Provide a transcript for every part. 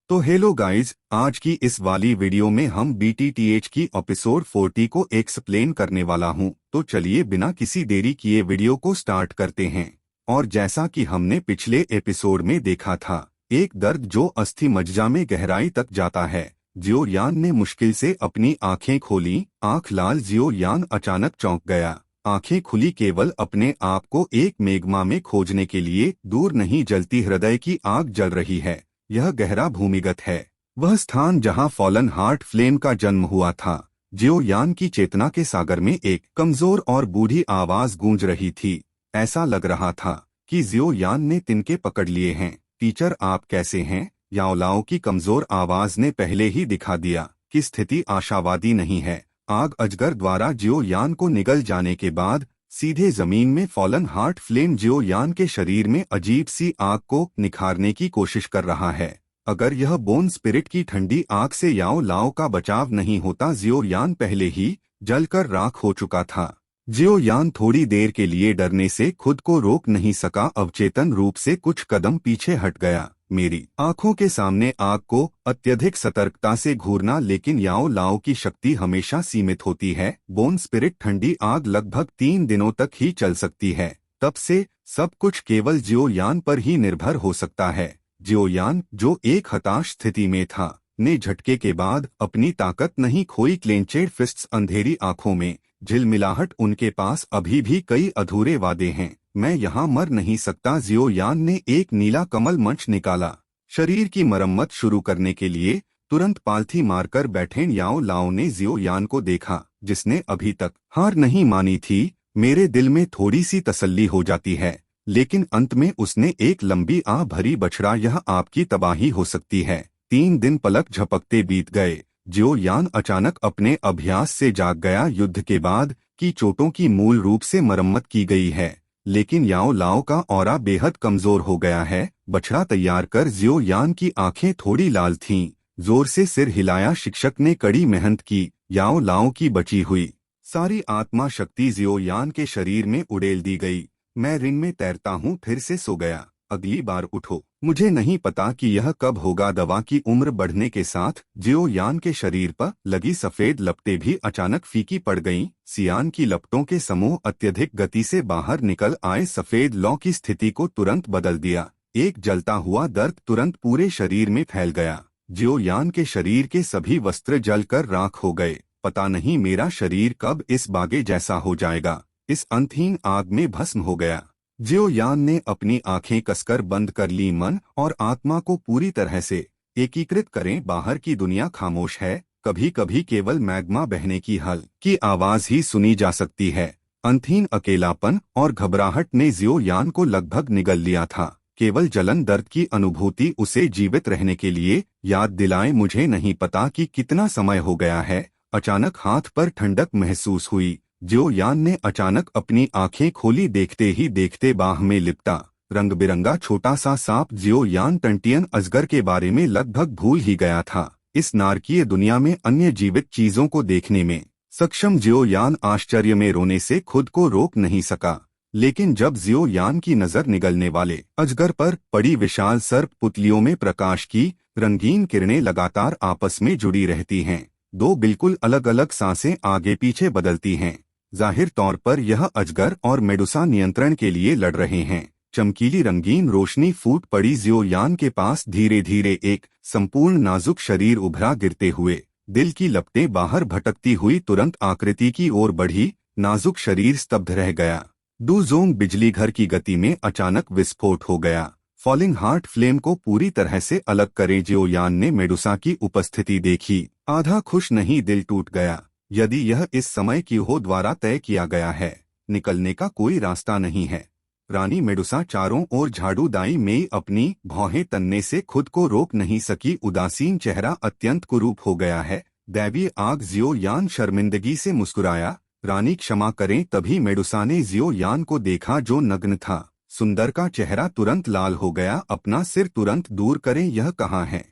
तो hello guys, आज की इस वाली वीडियो में हम BTTH की एपिसोड 40 को एक्सप्लेन करने वाला हूं। तो चलिए बिना किसी देरी किए वीडियो को स्टार्ट करते हैं। और जैसा कि हमने पिछले एपिसोड में देखा था, एक दर्द जो अस्थि मज्जा में गहराई तक जाता है। जियो यान ने मुश्किल से अपनी आंखें खोली। आंख लाल जियो यान अचानक चौंक गया। आंखें खुली केवल अपने आप को एक मेग्मा में खोजने के लिए। दूर नहीं जलती हृदय की आग जल रही है। यह गहरा भूमिगत है, वह स्थान जहां फॉलन हार्ट फ्लेम का जन्म हुआ था। जियो यान की चेतना के सागर में एक कमजोर और बूढ़ी आवाज गूंज रही थी। ऐसा लग रहा था कि जियो यान ने तिनके पकड़ लिए हैं। टीचर, आप कैसे हैं? याओलाओ की कमजोर आवाज ने पहले ही दिखा दिया कि स्थिति आशावादी नहीं है। आग अजगर द्वारा जियो यान को निगल जाने के बाद सीधे जमीन में फॉलन हार्ट फ्लेम जियो यान के शरीर में अजीब सी आग को निखारने की कोशिश कर रहा है। अगर यह बोन स्पिरिट की ठंडी आग से याओ लाओ का बचाव नहीं होता, जियो यान पहले ही जलकर राख हो चुका था। जियो यान थोड़ी देर के लिए डरने से खुद को रोक नहीं सका। अवचेतन रूप से कुछ कदम पीछे हट गया। मेरी आंखों के सामने आग को अत्यधिक सतर्कता से घूरना, लेकिन याओ लाओ की शक्ति हमेशा सीमित होती है। बोन स्पिरिट ठंडी आग लगभग 3 दिनों तक ही चल सकती है। तब से सब कुछ केवल जियो यान पर ही निर्भर हो सकता है। जियो यान, जो एक हताश स्थिति में था, ने झटके के बाद अपनी ताकत नहीं खोई। क्लेंचेड फिस्ट्स, अंधेरी आंखों में झिलमिलाहट। उनके पास अभी भी कई अधूरे वादे हैं। मैं यहाँ मर नहीं सकता। जियो यान ने एक नीला कमल मंच निकाला। शरीर की मरम्मत शुरू करने के लिए तुरंत पालथी मारकर बैठे याओ लाओ ने जियो यान को देखा, जिसने अभी तक हार नहीं मानी थी। मेरे दिल में थोड़ी सी तसल्ली हो जाती है, लेकिन अंत में उसने एक लंबी आह भरी, बछड़ा, यह आपकी तबाही हो सकती है। 3 दिन पलक झपकते बीत गए। जियो यान अचानक अपने अभ्यास से जाग गया। युद्ध के बाद की चोटों की मूल रूप से मरम्मत की गई है, लेकिन याओ लाओ का ऑरा बेहद कमजोर हो गया है। बछड़ा तैयार कर। जियो यान की आंखें थोड़ी लाल थीं। जोर से सिर हिलाया। शिक्षक ने कड़ी मेहनत की। याओ लाओ की बची हुई सारी आत्मा शक्ति जियो यान के शरीर में उड़ेल दी गई। मैं रिंग में तैरता हूँ, फिर से सो गया। अगली बार उठो। मुझे नहीं पता कि यह कब होगा। दवा की उम्र बढ़ने के साथ जियो यान के शरीर पर लगी सफेद लपटें भी अचानक फीकी पड़ गईं। सियान की लपटों के समूह अत्यधिक गति से बाहर निकल आए। सफेद लौ की स्थिति को तुरंत बदल दिया। एक जलता हुआ दर्द तुरंत पूरे शरीर में फैल गया। जियो यान के शरीर के सभी वस्त्र जलकर राख हो गए। पता नहीं मेरा शरीर कब इस बागे जैसा हो जाएगा। इस अंतहीन आग में भस्म हो गया। जियो यान ने अपनी आंखें कसकर बंद कर ली। मन और आत्मा को पूरी तरह से एकीकृत करें। बाहर की दुनिया खामोश है। कभी कभी केवल मैग्मा बहने की हल की आवाज ही सुनी जा सकती है। अंतहीन अकेलापन और घबराहट ने जियो यान को लगभग निगल लिया था। केवल जलन, दर्द की अनुभूति उसे जीवित रहने के लिए याद दिलाए। मुझे नहीं पता कि कितना समय हो गया है। अचानक हाथ पर ठंडक महसूस हुई। जियो यान ने अचानक अपनी आंखें खोली। देखते ही देखते बाह में लिपटा रंग बिरंगा छोटा सा सांप। जियो यान टंटियन अजगर के बारे में लगभग भूल ही गया था। इस नारकीय दुनिया में अन्य जीवित चीजों को देखने में सक्षम जियो यान आश्चर्य में रोने से खुद को रोक नहीं सका। लेकिन जब जियो यान की नजर निगलने वाले अजगर पर पड़ी, विशाल सर्प पुतलियों में प्रकाश की रंगीन किरणें लगातार आपस में जुड़ी रहती हैं। 2 बिल्कुल अलग अलग सांसें आगे पीछे बदलती हैं। जाहिर तौर पर यह अजगर और मेडुसा नियंत्रण के लिए लड़ रहे हैं। चमकीली रंगीन रोशनी फूट पड़ी। जियो यान के पास धीरे धीरे एक संपूर्ण नाजुक शरीर उभरा। गिरते हुए दिल की लपटें बाहर भटकती हुई तुरंत आकृति की ओर बढ़ी। नाजुक शरीर स्तब्ध रह गया। डूजोंग बिजली घर की गति में अचानक विस्फोट हो गया। फॉलिंग हार्ट फ्लेम को पूरी तरह से अलग करे। जियो यान ने मेडुसा की उपस्थिति देखी। आधा खुश नहीं, दिल टूट गया। यदि यह इस समय क्यूहो द्वारा तय किया गया है, निकलने का कोई रास्ता नहीं है। रानी मेडुसा चारों ओर झाड़ू दाई में अपनी भौहें तनने से खुद को रोक नहीं सकी। उदासीन चेहरा अत्यंत कुरूप हो गया है। दैवीय आग। जियो यान शर्मिंदगी से मुस्कुराया। रानी क्षमा करें। तभी मेडुसा ने जियो यान को देखा, जो नग्न था। सुंदर का चेहरा तुरंत लाल हो गया। अपना सिर तुरंत दूर करें, यह कहाँ है?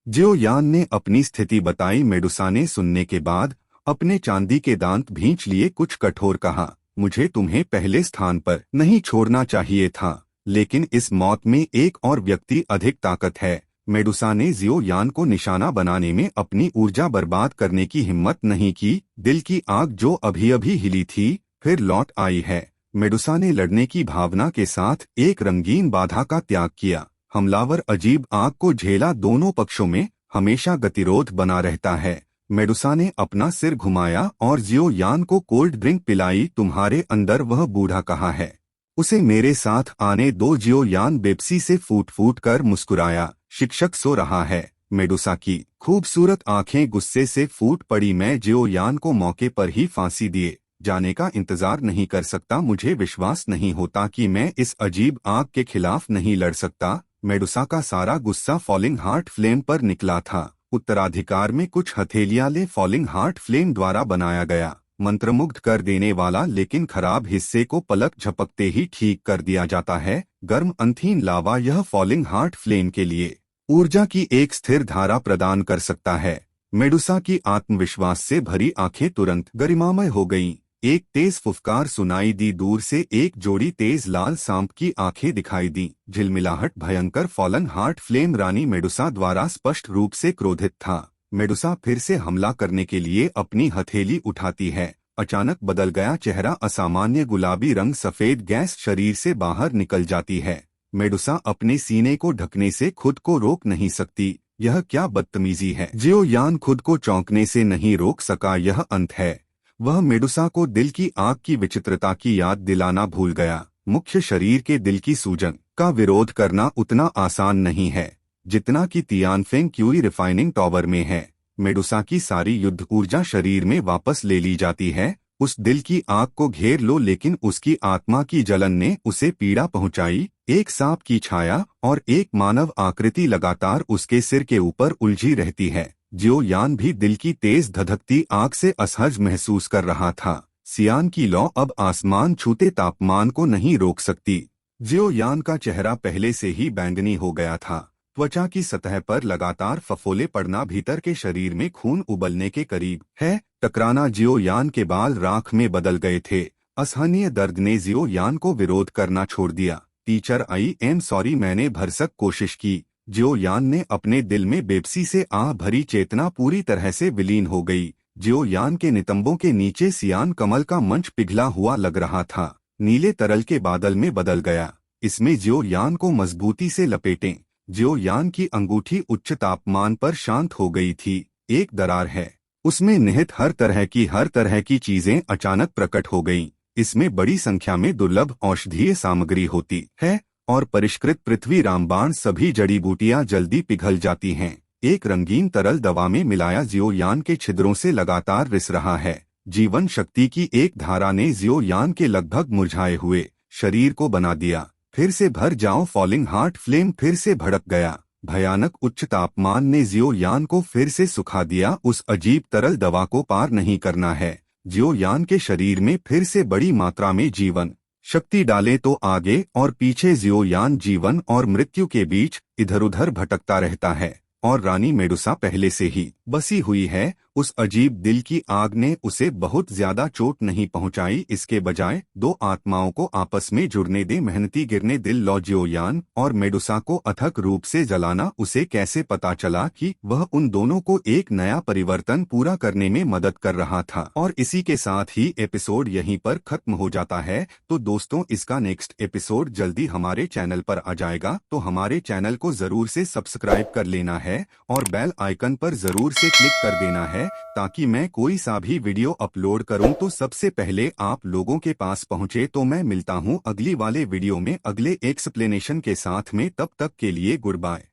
जियो यान ने अपनी स्थिति बताई। मेडुसा ने सुनने के बाद अपने चांदी के दांत भींच लिए। कुछ कठोर कहा, मुझे तुम्हें पहले स्थान पर नहीं छोड़ना चाहिए था, लेकिन इस मौत में एक और व्यक्ति अधिक ताकत है। मेडुसा ने जियो यान को निशाना बनाने में अपनी ऊर्जा बर्बाद करने की हिम्मत नहीं की। दिल की आग जो अभी अभी हिली थी फिर लौट आई है। मेडुसा ने लड़ने की भावना के साथ एक रंगीन बाधा का त्याग किया। हमलावर अजीब आग को झेला, दोनों पक्षों में हमेशा गतिरोध बना रहता है। मेडुसा ने अपना सिर घुमाया और जियो यान को कोल्ड ड्रिंक पिलाई। तुम्हारे अंदर वह बूढ़ा कहाँ है, उसे मेरे साथ आने दो। जियो यान बेपसी से फूट फूट कर मुस्कुराया। शिक्षक सो रहा है। मेडुसा की खूबसूरत आंखें गुस्से से फूट पड़ी। मैं जियो यान को मौके पर ही फांसी दिए जाने का इंतजार नहीं कर सकता। मुझे विश्वास नहीं होता कि मैं इस अजीब आग के खिलाफ नहीं लड़ सकता। मेडुसा का सारा गुस्सा फॉलिंग हार्ट फ्लेम पर निकला था। उत्तराधिकार में कुछ हथेलियां ले फॉलिंग हार्ट फ्लेम द्वारा बनाया गया, मंत्रमुग्ध कर देने वाला, लेकिन खराब हिस्से को पलक झपकते ही ठीक कर दिया जाता है। गर्म अंथीन लावा यह फॉलिंग हार्ट फ्लेम के लिए ऊर्जा की एक स्थिर धारा प्रदान कर सकता है। मेडुसा की आत्मविश्वास से भरी आंखें तुरंत गरिमामय हो गईं। एक तेज फुफकार सुनाई दी। दूर से एक जोड़ी तेज लाल सांप की आंखें दिखाई दी। झिलमिलाहट भयंकर। फॉलन हार्ट फ्लेम रानी मेडुसा द्वारा स्पष्ट रूप से क्रोधित था। मेडुसा फिर से हमला करने के लिए अपनी हथेली उठाती है। अचानक बदल गया चेहरा। असामान्य गुलाबी रंग, सफेद गैस शरीर से बाहर निकल जाती है। मेडुसा अपने सीने को ढकने से खुद को रोक नहीं सकती। यह क्या बदतमीजी है। जियो यान खुद को चौंकने से नहीं रोक सका। यह अंत है। वह मेडुसा को दिल की आग की विचित्रता की याद दिलाना भूल गया। मुख्य शरीर के दिल की सूजन का विरोध करना उतना आसान नहीं है जितना कि तियानफेंग क्यूई रिफाइनिंग टावर में है। मेडुसा की सारी युद्ध ऊर्जा शरीर में वापस ले ली जाती है। उस दिल की आग को घेर लो, लेकिन उसकी आत्मा की जलन ने उसे पीड़ा पहुंचाई। एक सांप की छाया और एक मानव आकृति लगातार उसके सिर के ऊपर उलझी रहती है। जियो यान भी दिल की तेज धधकती आग से असहज महसूस कर रहा था। सियान की लौ अब आसमान छूते तापमान को नहीं रोक सकती। जियो यान का चेहरा पहले से ही बैंगनी हो गया था। त्वचा की सतह पर लगातार फफोले पड़ना भीतर के शरीर में खून उबलने के करीब है। टकराना। जियो यान के बाल राख में बदल गए थे। असहनीय दर्द ने जियो यान को विरोध करना छोड़ दिया। टीचर, आई एम सॉरी, मैंने भरसक कोशिश की। जियो यान ने अपने दिल में बेबसी से आह भरी चेतना पूरी तरह से विलीन हो गई। जियो यान के नितंबों के नीचे सियान कमल का मंच पिघला हुआ लग रहा था। नीले तरल के बादल में बदल गया। इसमें जियो यान को मजबूती से लपेटें। जियो यान की अंगूठी उच्च तापमान पर शांत हो गई थी। एक दरार है। उसमें निहित हर तरह की चीजें अचानक प्रकट हो गईं। इसमें बड़ी संख्या में दुर्लभ औषधीय सामग्री होती है और परिष्कृत पृथ्वी रामबाण। सभी जड़ी बूटियां जल्दी पिघल जाती हैं। एक रंगीन तरल दवा में मिलाया जियो यान के छिद्रों से लगातार रिस रहा है। जीवन शक्ति की एक धारा ने जियो यान के लगभग मुरझाए हुए शरीर को बना दिया। फिर से भर जाओ। फॉलिंग हार्ट फ्लेम फिर से भड़क गया। भयानक उच्च तापमान ने जियो यान को फिर से सुखा दिया। उस अजीब तरल दवा को पार नहीं करना है। जियो यान के शरीर में फिर से बड़ी मात्रा में जीवन शक्ति डाले तो आगे और पीछे जियो यान जीवन और मृत्यु के बीच इधर उधर भटकता रहता है। और रानी मेडुसा पहले से ही बसी हुई है। उस अजीब दिल की आग ने उसे बहुत ज्यादा चोट नहीं पहुंचाई। इसके बजाय दो आत्माओं को आपस में जुड़ने दे। मेहनती गिरने दिल लो। जियो यान और मेडुसा को अथक रूप से जलाना। उसे कैसे पता चला कि वह उन दोनों को एक नया परिवर्तन पूरा करने में मदद कर रहा था। और इसी के साथ ही एपिसोड यहीं पर खत्म हो जाता है। तो दोस्तों, इसका नेक्स्ट एपिसोड जल्दी हमारे चैनल पर आ जाएगा, तो हमारे चैनल को जरूर से सब्सक्राइब कर लेना है और बेल आइकन पर जरूर से क्लिक कर देना है, ताकि मैं कोई सा भी वीडियो अपलोड करूं तो सबसे पहले आप लोगों के पास पहुंचे। तो मैं मिलता हूं अगली वाले वीडियो में अगले एक्सप्लेनेशन के साथ में। तब तक के लिए गुड बाय।